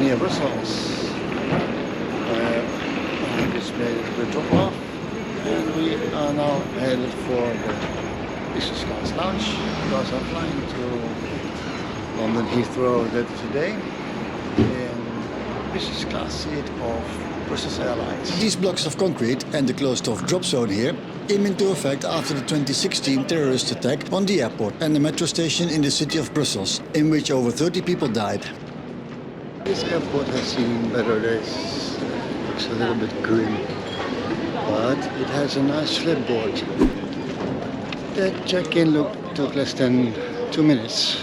near Brussels. I just made the drop off, and we are now headed for the business class lounge because I'm flying to London Heathrow later today in business class seat of Brussels Airlines. These blocks of concrete and the closed-off drop zone here came into effect after the 2016 terrorist attack on the airport and the metro station in the city of Brussels, in which over 30 people died. This airport has seen better days. Looks a little bit grim, but it has a nice flipboard. The check-in took less than 2 minutes.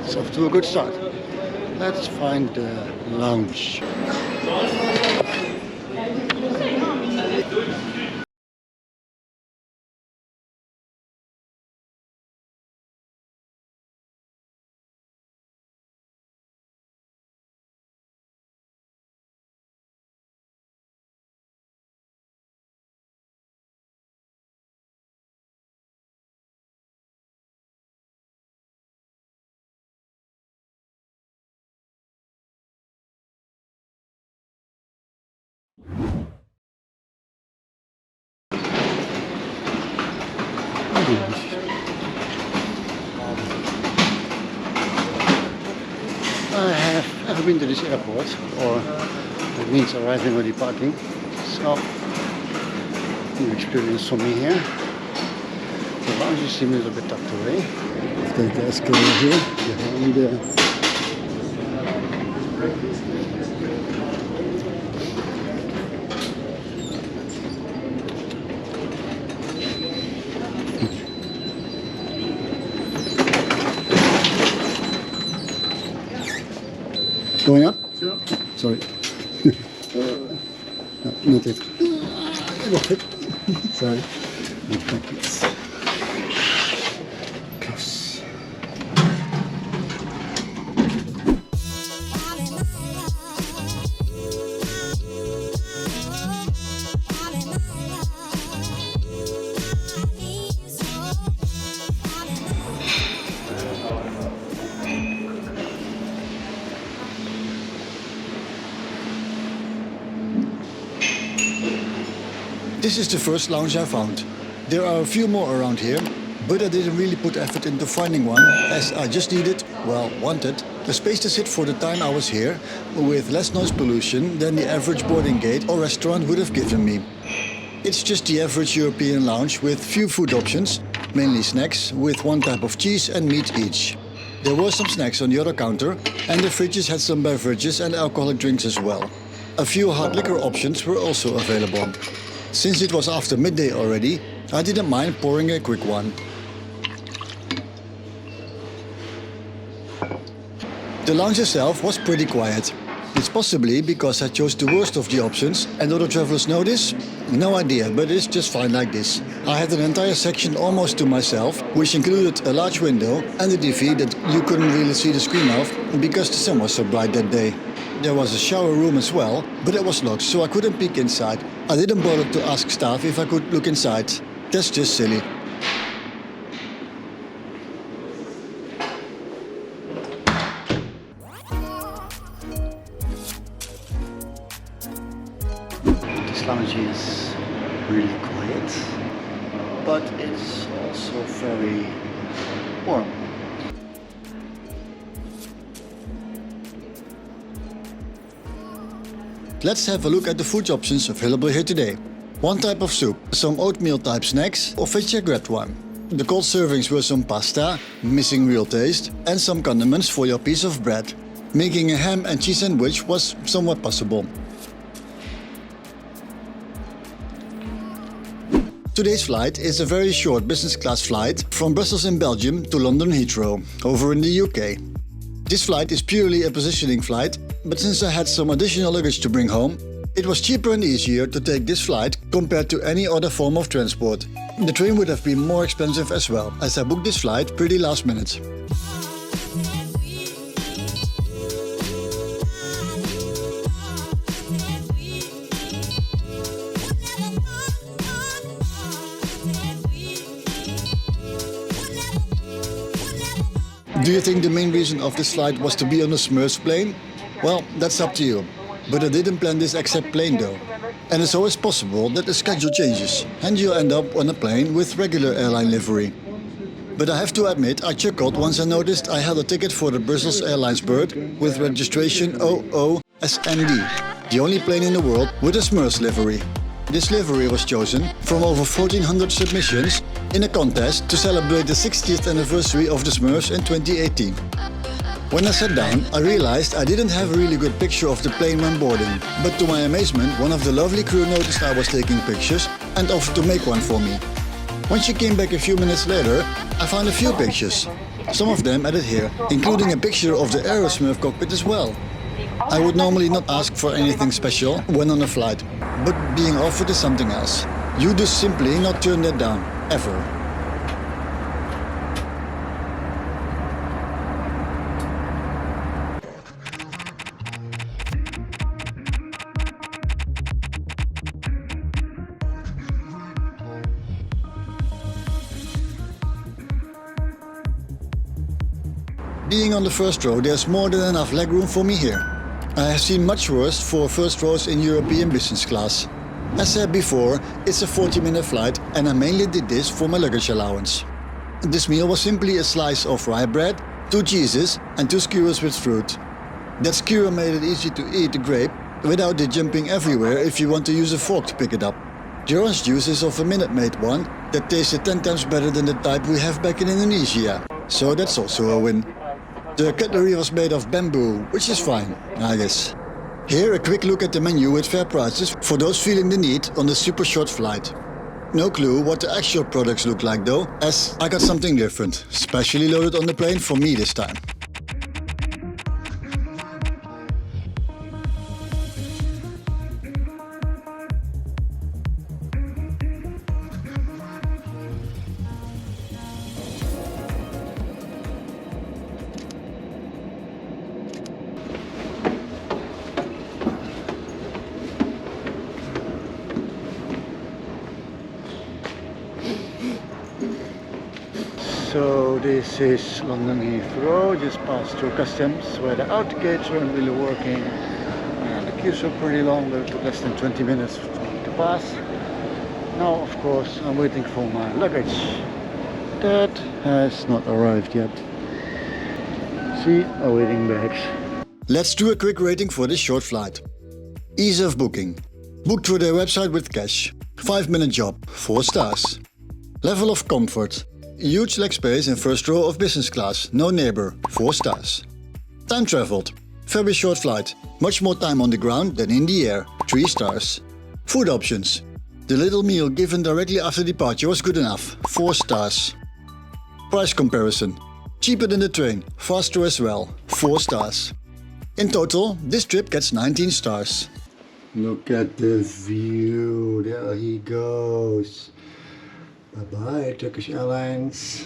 It's off to a good start. Let's find the lounge. I have never been to this airport, or that means arriving or departing, so new experience for me here. The lounge seems a little bit tucked away. Take the escalator here behind the going up? Yeah. Sorry. No, not it. Not it. Sorry. Close. This is the first lounge I found. There are a few more around here, but I didn't really put effort into finding one, as I just needed, well, wanted, a space to sit for the time I was here, with less noise pollution than the average boarding gate or restaurant would have given me. It's just the average European lounge with few food options, mainly snacks, with one type of cheese and meat each. There were some snacks on the other counter, and the fridges had some beverages and alcoholic drinks as well. A few hard liquor options were also available. Since it was after midday already, I didn't mind pouring a quick one. The lounge itself was pretty quiet. It's possibly because I chose the worst of the options and other travelers know this? No idea, but it's just fine like this. I had an entire section almost to myself, which included a large window and a TV that you couldn't really see the screen of because the sun was so bright that day. There was a shower room as well, but it was locked, so I couldn't peek inside. I didn't bother to ask staff if I could look inside. That's just silly. This lounge is really quiet, but it's also very warm. Let's have a look at the food options available here today. One type of soup, some oatmeal type snacks, or vinaigrette one. The cold servings were some pasta, missing real taste, and some condiments for your piece of bread. Making a ham and cheese sandwich was somewhat possible. Today's flight is a very short business class flight from Brussels in Belgium to London Heathrow, over in the UK. This flight is purely a positioning flight, but since I had some additional luggage to bring home, it was cheaper and easier to take this flight compared to any other form of transport. The train would have been more expensive as well, as I booked this flight pretty last minute. Do you think the main reason of this flight was to be on a Smurfs plane? Well, that's up to you. But I didn't plan this exact plane though. And it's always possible that the schedule changes and you end up on a plane with regular airline livery. But I have to admit, I chuckled once I noticed I had a ticket for the Brussels Airlines bird with registration OO-SND, the only plane in the world with a Smurfs livery. This livery was chosen from over 1400 submissions in a contest to celebrate the 60th anniversary of the Smurfs in 2018. When I sat down, I realized I didn't have a really good picture of the plane when boarding, but to my amazement, one of the lovely crew noticed I was taking pictures and offered to make one for me. When she came back a few minutes later, I found a few pictures. Some of them added here, including a picture of the Smurf cockpit as well. I would normally not ask for anything special when on a flight, but being offered is something else. You do simply not turn that down, ever. Being on the first row, there's more than enough legroom for me here. I have seen much worse for first rows in European business class. As said before, it's a 40-minute flight and I mainly did this for my luggage allowance. This meal was simply a slice of rye bread, 2 cheeses and 2 skewers with fruit. That skewer made it easy to eat the grape without it jumping everywhere if you want to use a fork to pick it up. The orange juice is of a Minute Maid one that tasted 10 times better than the type we have back in Indonesia, so that's also a win. The cutlery was made of bamboo, which is fine, I guess. Here a quick look at the menu with fair prices for those feeling the need on the super short flight. No clue what the actual products look like though, as I got something different, specially loaded on the plane for me this time. So this is London Heathrow, just passed through customs where the out gates weren't really working and the queues were pretty long, but it took less than 20 minutes to pass. Now of course I'm waiting for my luggage. That has not arrived yet. See, awaiting bags. Let's do a quick rating for this short flight. Ease of booking. Booked through their website with cash. 5-minute job, 4 stars. Level of comfort. Huge leg space in first row of business class, no neighbor, 4 stars. Time traveled. Very short flight, much more time on the ground than in the air, 3 stars. Food options. The little meal given directly after departure was good enough, 4 stars. Price comparison. Cheaper than the train, faster as well, 4 stars. In total, this trip gets 19 stars. Look at the view, there he goes. Bye bye Turkish Airlines.